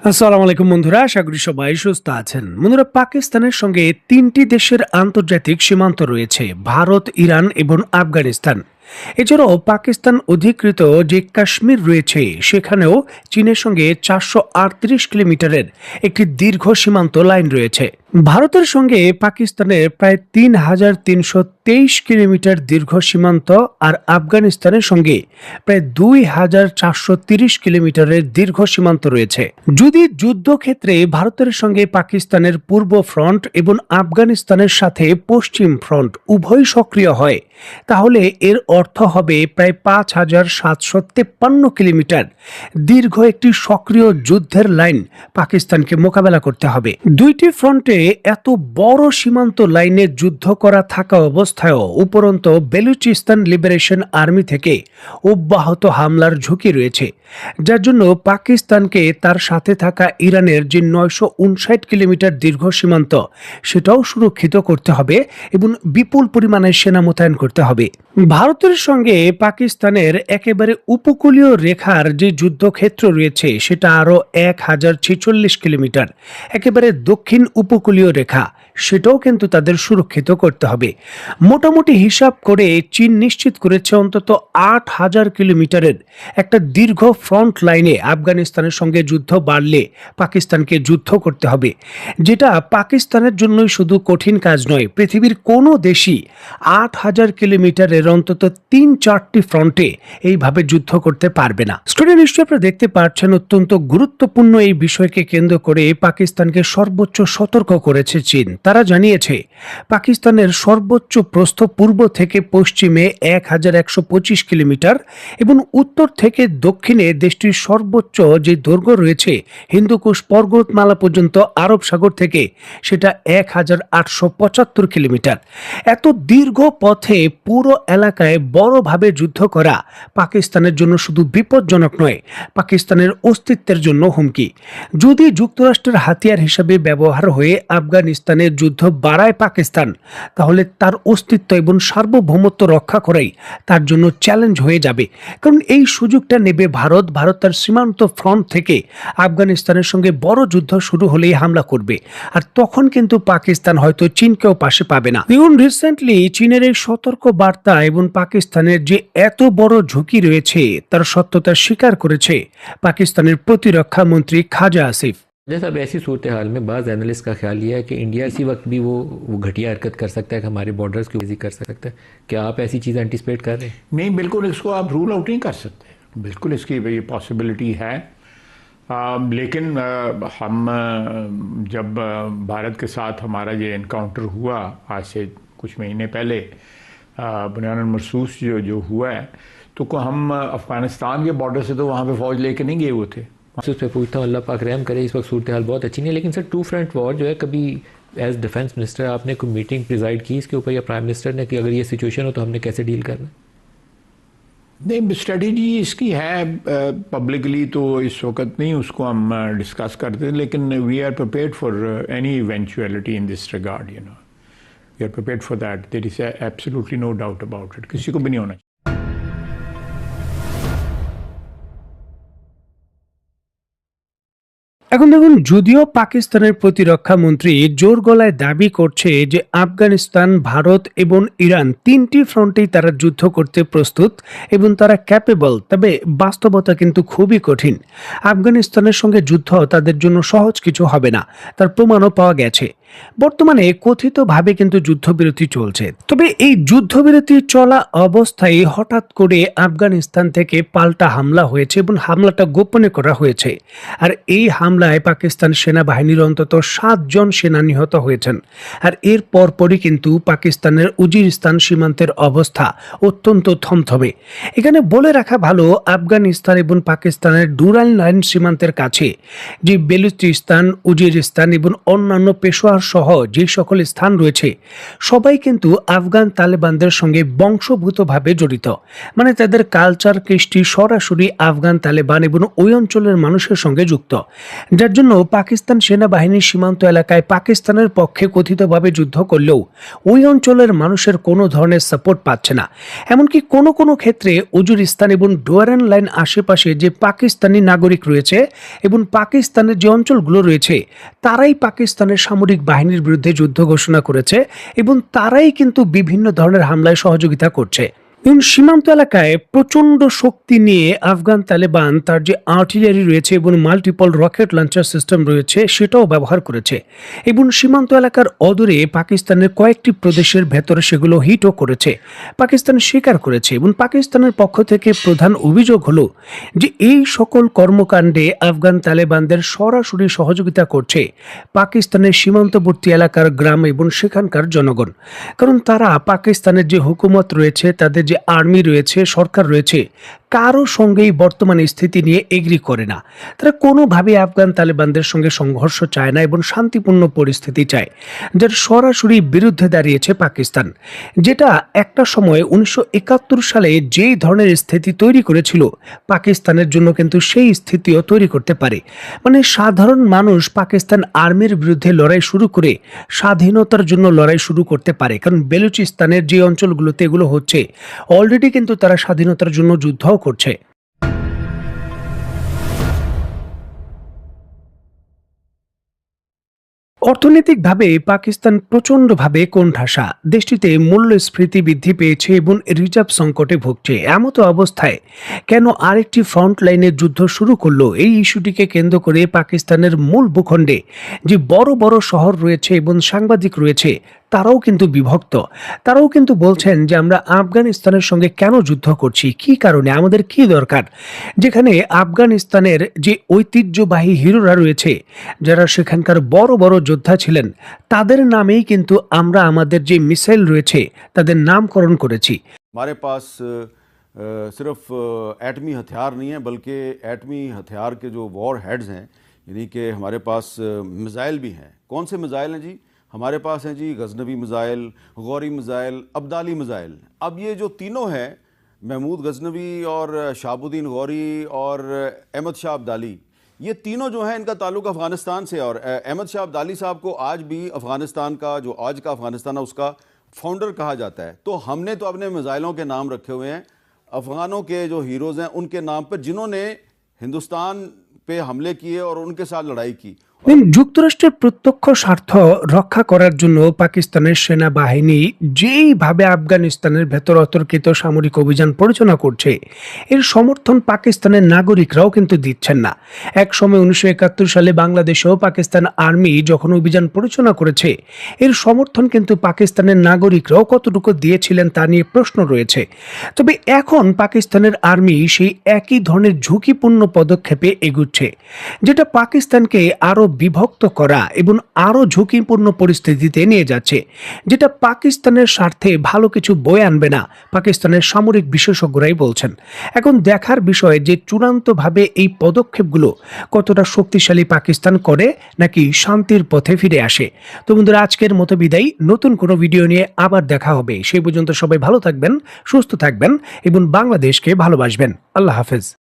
আসসালামু আলাইকুম বন্ধুরা, আশা করি সবাই সুস্থ আছেন। বন্ধুরা, পাকিস্তানের সঙ্গে তিনটি দেশের আন্তর্জাতিক সীমান্ত রয়েছে: ভারত, ইরান এবং আফগানিস্তান। এছাড়াও পাকিস্তান অধিকৃত যে কাশ্মীর রয়েছে সেখানেও চীনের সঙ্গে 438 কিলোমিটারের একটি দীর্ঘ সীমান্ত লাইন রয়েছে। ভারতের সঙ্গে পাকিস্তানের প্রায় 3,323 কিলোমিটার দীর্ঘ সীমান্ত আর আফগানিস্তানের সঙ্গে প্রায় 2,430 কিলোমিটারের দীর্ঘ সীমান্ত রয়েছে। যদি যুদ্ধক্ষেত্রে ভারতের সঙ্গে পাকিস্তানের পূর্ব ফ্রন্ট এবং আফগানিস্তানের সাথে পশ্চিম ফ্রন্ট উভয় সক্রিয় হয়, তাহলে এর অর্থ হবে প্রায় 5,753 কিলোমিটার দীর্ঘ একটি সক্রিয় যুদ্ধের লাইন পাকিস্তানকে মোকাবেলা করতে হবে। দুইটি ফ্রন্টে এত বড় সীমান্ত লাইনে যুদ্ধ করা থাকা অবস্থায়ও উপরন্ত বেলুচিস্তান লিবারেশন আর্মি থেকে অব্যাহত হামলার ঝুঁকি রয়েছে, যার জন্য পাকিস্তানকে তার সাথে থাকা ইরানের যে 959 কিলোমিটার দীর্ঘ সীমান্ত সেটাও সুরক্ষিত করতে হবে এবং বিপুল পরিমাণে সেনা মোতায়েন করতে হবে। ভারতের সঙ্গে পাকিস্তানের একেবারে উপকূলীয় রেখার যে যুদ্ধক্ষেত্র রয়েছে সেটা আরও 1,046 কিলোমিটার, একেবারে দক্ষিণ উপকূলীয় রেখা, সেটাও কিন্তু তাদের সুরক্ষিত করতে হবে। মোটামুটি হিসাব করে চীন নিশ্চিত করেছে অন্তত 8,000 কিলোমিটারের একটা দীর্ঘ ফ্রন্ট লাইনে আফগানিস্তানের সঙ্গে যুদ্ধ বাড়লে পাকিস্তানকে যুদ্ধ করতে হবে, যেটা পাকিস্তানের জন্যই শুধু কঠিন কাজ নয়, পৃথিবীর কোনো দেশই 8,000 কিলোমিটারের অন্তত 3-4টি ফ্রন্টে এইভাবে যুদ্ধ করতে পারবে না। স্টুডেন্ট, নিশ্চয়ই আপনারা দেখতে পাচ্ছেন অত্যন্ত গুরুত্বপূর্ণ এই বিষয়কে কেন্দ্র করে পাকিস্তানকে সর্বোচ্চ সতর্ক করেছে চীন। তারা জানিয়েছে পাকিস্তানের সর্বোচ্চ প্রস্থ পূর্ব থেকে পশ্চিমে 1,125 কিলোমিটার এবং উত্তর থেকে দক্ষিণে দেশটির সর্বোচ্চ যে দৈর্ঘ্য রয়েছে হিন্দুকুশ পর্বতমালা পর্যন্ত আরব সাগর থেকে সেটা 1,875 কিলোমিটার। এত দীর্ঘ পথে পুরো এলাকায় বড়ভাবে যুদ্ধ করা পাকিস্তানের জন্য শুধু বিপজ্জনক নয়, পাকিস্তানের অস্তিত্বের জন্য হুমকি। যদি যুক্তরাষ্ট্রের হাতিয়ার হিসেবে ব্যবহার হয়ে আফগানিস্তানের যুদ্ধ বাড়ায় পাকিস্তান, তাহলে তার অস্তিত্ব এবং সার্বভৌমত্ব রক্ষা করাই তার জন্য চ্যালেঞ্জ হয়ে যাবে। কারণ এই সুযোগটা নেবে ভারত তার সীমান্ত ফ্রন্ট থেকে আফগানিস্তানের সঙ্গে বড় যুদ্ধ শুরু হলেই হামলা করবে, আর তখন কিন্তু পাকিস্তান হয়তো চীনকেও পাশে পাবে না। দেখুন, রিসেন্টলি চীনের এই সতর্ক বার্তা এবং পাকিস্তানের যে এত বড় ঝুঁকি রয়েছে তার সত্যতা স্বীকার করেছে পাকিস্তানের প্রতিরক্ষা মন্ত্রী খাজা আসিফ। जैसा अब ऐसी सूरत हाल में बाज़ एनालिस्ट का ख्याल ये है कि इंडिया इसी वक्त भी वो घटिया हरकत कर सकता है कि हमारे बॉर्डर्स की वजह कर सकता है। क्या आप ऐसी चीज़ एंटिसिपेट कर रहे हैं? नहीं, बिल्कुल इसको आप रूल आउट नहीं कर सकते, बिल्कुल इसकी ये पॉसिबिलिटी है। लेकिन हम जब भारत के साथ हमारा ये इनकाउंटर हुआ आज से कुछ महीने पहले, बुनियादन महसूस जो हुआ है, तो हम अफ़गानिस्तान के बॉर्डर से तो वहाँ पे फ़ौज लेके नहीं गए हुए थे। उस पर पूछता हूँ, अल्लाह पाक रहम करे, इस वक्त सूरत हाल बहुत अच्छी नहीं है, लेकिन सर 2 फ्रंट वॉर जो है, कभी एज डिफेंस मिनिस्टर आपने कोई मीटिंग प्रिजाइड की इसके ऊपर, या प्राइम मिनिस्टर ने, कि अगर ये सिचुएशन हो तो हमने कैसे डील करना है? नहीं, स्ट्रेटजी इसकी है पब्लिकली तो इस वक्त नहीं उसको हम डिस्कस करते हैं, लेकिन we are prepared for any eventuality in this regard, you know, we are prepared for that, there is absolutely no doubt about it, किसी को भी नहीं होना चाहिए। এখন দেখুন, যদিও পাকিস্তানের প্রতিরক্ষা মন্ত্রী জোর গলায় দাবি করছে যে আফগানিস্তান, ভারত এবং ইরান তিনটি ফ্রন্টেই তারা যুদ্ধ করতে প্রস্তুত এবং তারা ক্যাপেবল, তবে বাস্তবতা কিন্তু খুবই কঠিন। আফগানিস্তানের সঙ্গে যুদ্ধ তাদের জন্য সহজ কিছু হবে না, তার প্রমাণও পাওয়া গেছে। বর্তমানে কথিতভাবে কিন্তু যুদ্ধবিরতি চলছে, তবে এই যুদ্ধবিরতি চলা অবস্থায় হঠাৎ করে আফগানিস্তান থেকে পাল্টা হামলা হয়েছে এবং হামলাটা গোপনে করা হয়েছে। আর এই হামলায় পাকিস্তান সেনাবাহিনীর অন্তত 7 জন সেনা নিহত হয়েছেন। আর এর পরপরই কিন্তু পাকিস্তানের উজিরিস্তান সীমান্তের অবস্থা অত্যন্ত থমথমে। এখানে বলে রাখা ভালো, আফগানিস্তান এবং পাকিস্তানের ডুরাল লাইন সীমান্তের কাছে যে বেলুচিস্তান, উজিরিস্তান এবং অন্যান্য পেশোয়ার শহর সহ যে সকল স্থান রয়েছে সবাই কিন্তু আফগান তালেবানদের সঙ্গে বংশভূতভাবে জড়িত, মানে তাদের কালচার কৃষ্টি সরাসরি আফগান তালেবান এবং ওই অঞ্চলের মানুষের সঙ্গে যুক্ত, যার জন্য পাকিস্তান সেনাবাহিনীর সীমান্ত এলাকায় পাকিস্তানের পক্ষে কথিতভাবে যুদ্ধ করলেও ওই অঞ্চলের মানুষের কোনো ধরনের সাপোর্ট পাচ্ছে না। এমনকি কোনো কোনো ক্ষেত্রে উজুরিস্তান এবং ডোয়ারান লাইন আশেপাশে যে পাকিস্তানি নাগরিক রয়েছে এবং পাকিস্তানের যে অঞ্চলগুলো রয়েছে তারাই পাকিস্তানের সামরিক বাহিনীর বিরুদ্ধে যুদ্ধ ঘোষণা করেছে এবং তারাই কিন্তু বিভিন্ন ধরনের হামলায় সহযোগিতা করছে। এবং সীমান্ত এলাকায় প্রচন্ড শক্তি নিয়ে আফগান তালেবান তার যে আর্টিলারি রয়েছে এবং মাল্টিপল রকেট লঞ্চার সিস্টেম রয়েছে সেটাও ব্যবহার করেছে এবং সীমান্ত এলাকার অদূরে পাকিস্তানের কয়েকটি প্রদেশের ভেতরে সেগুলো হিটও করেছে। পাকিস্তান স্বীকার করেছে এবং পাকিস্তানের পক্ষ থেকে প্রধান অভিযোগ হলো যে এই সকল কর্মকাণ্ডে আফগান তালেবানদের সরাসরি সহযোগিতা করছে পাকিস্তানের সীমান্তবর্তী এলাকার গ্রাম এবং সেখানকার জনগণ, কারণ তারা পাকিস্তানের যে হুকুমত রয়েছে, তাদের যে আর্মি রয়েছে, সরকার রয়েছে, কারো সঙ্গেই বর্তমান স্থিতি নিয়ে এগ্রি করে না। তারা কোনোভাবে আফগান তালেবানদের সঙ্গে সংঘর্ষ চায় না এবং শান্তিপূর্ণ পরিস্থিতি চায়, যার সরাসরি বিরুদ্ধে দাঁড়িয়েছে পাকিস্তান, যেটা একটা সময় 1971 সালে যেই ধরনের স্থিতি তৈরি করেছিল পাকিস্তানের জন্য কিন্তু সেই স্থিতিও তৈরি করতে পারে। মানে সাধারণ মানুষ পাকিস্তান আর্মির বিরুদ্ধে লড়াই শুরু করে স্বাধীনতার জন্য লড়াই শুরু করতে পারে, কারণ বেলুচিস্তানের যে অঞ্চলগুলোতে এগুলো হচ্ছে অলরেডি কিন্তু তারা স্বাধীনতার জন্য যুদ্ধ করছে। অর্থনৈতিকভাবে পাকিস্তান প্রচণ্ডভাবে কোণঠাসা। দেশটিতে মূল্যস্ফীতি বৃদ্ধি পেয়েছে এবং রিজার্ভ সংকটে ভুগছে। এমত অবস্থায় কেন আরেকটি ফ্রন্ট লাইনের যুদ্ধ শুরু করলো? এই ইস্যুটিকে কেন্দ্র করে পাকিস্তানের মূল ভূখণ্ডে যে বড় বড় শহর রয়েছে এবং সাংবাদিক রয়েছে তারাও কিন্তু বিভক্ত। তারাও কিন্তু বলছেন যে আমরা আফগানিস্তানের সঙ্গে কেন যুদ্ধ করছি, কি কারণে, আমাদের কি দরকার, যেখানে আফগানিস্তানের যে ঐতিহ্যবাহী হিরোরা রয়েছে, যারা সেখানকার বড় বড় যোদ্ধা ছিলেন, তাদের নামেই কিন্তু আমরা আমাদের যে মিসাইল রয়েছে তাদের নামকরণ করেছি। हमारे पास सिर्फ एटमी हथियार नहीं है, बल्कि एटमी हथियार के जो वॉर हेड्स हैं, यानी कि हमारे पास मिसाइल भी हैं। कौन से मिसाइल हैं जी? हमारे पास हैं जी Ghaznavi missile, Ghauri missile, Abdali missile. अब ये जो तीनों हैं, महमूद गजनवी और शाहबुद्दीन गौरी और अहमद शाह अब्दाली, ये तीनों जो हैं इनका ताल्लुक अफ़गानिस्तान से। और अहमद शाह अब्दाली साहब को आज भी अफ़गानिस्तान का, जो आज का अफ़गानिस्तान है, उसका फाउंडर कहा जाता है। तो हमने तो अपने मिसाइलों के नाम रखे हुए हैं अफ़गानों के जो हीरोज़ हैं उनके नाम पर, जिन्होंने हिंदुस्तान पे हमले किए और उनके साथ लड़ाई की। যুক্তরাষ্ট্রের প্রত্যক্ষ স্বার্থ রক্ষা করার জন্য পাকিস্তানের সেনাবাহিনী যেইভাবে আফগানিস্তানের ভেতর অতর্কিত সামরিক অভিযান পরিচালনা করছে, এর সমর্থন পাকিস্তানের নাগরিকরাও কিন্তু দিচ্ছেন না। এক সময় 1971 সালে বাংলাদেশেও পাকিস্তান আর্মি যখন অভিযান পরিচালনা করেছে, এর সমর্থন কিন্তু পাকিস্তানের নাগরিকরাও কতটুকু দিয়েছিলেন তা নিয়ে প্রশ্ন রয়েছে। তবে এখন পাকিস্তানের আর্মি সেই একই ধরনের ঝুঁকিপূর্ণ পদক্ষেপে এগুচ্ছে, যেটা পাকিস্তানকে আরো বিভক্ত করা এবং আরো ঝুঁকিপূর্ণ পরিস্থিতিতে নিয়ে যাচ্ছে, যেটা পাকিস্তানের স্বার্থে ভালো কিছু বয়ে আনবে না, পাকিস্তানের সামরিক বিশেষজ্ঞরাই বলছেন। এখন দেখার বিষয় যে চূড়ান্তভাবে এই পদক্ষেপগুলো কতটা শক্তিশালী পাকিস্তান করে নাকি শান্তির পথে ফিরে আসে। তো বন্ধুরা, আজকের মতো বিদায়। নতুন কোনো ভিডিও নিয়ে আবার দেখা হবে। সেই পর্যন্ত সবাই ভালো থাকবেন, সুস্থ থাকবেন এবং বাংলাদেশকে ভালোবাসবেন। আল্লাহ হাফেজ।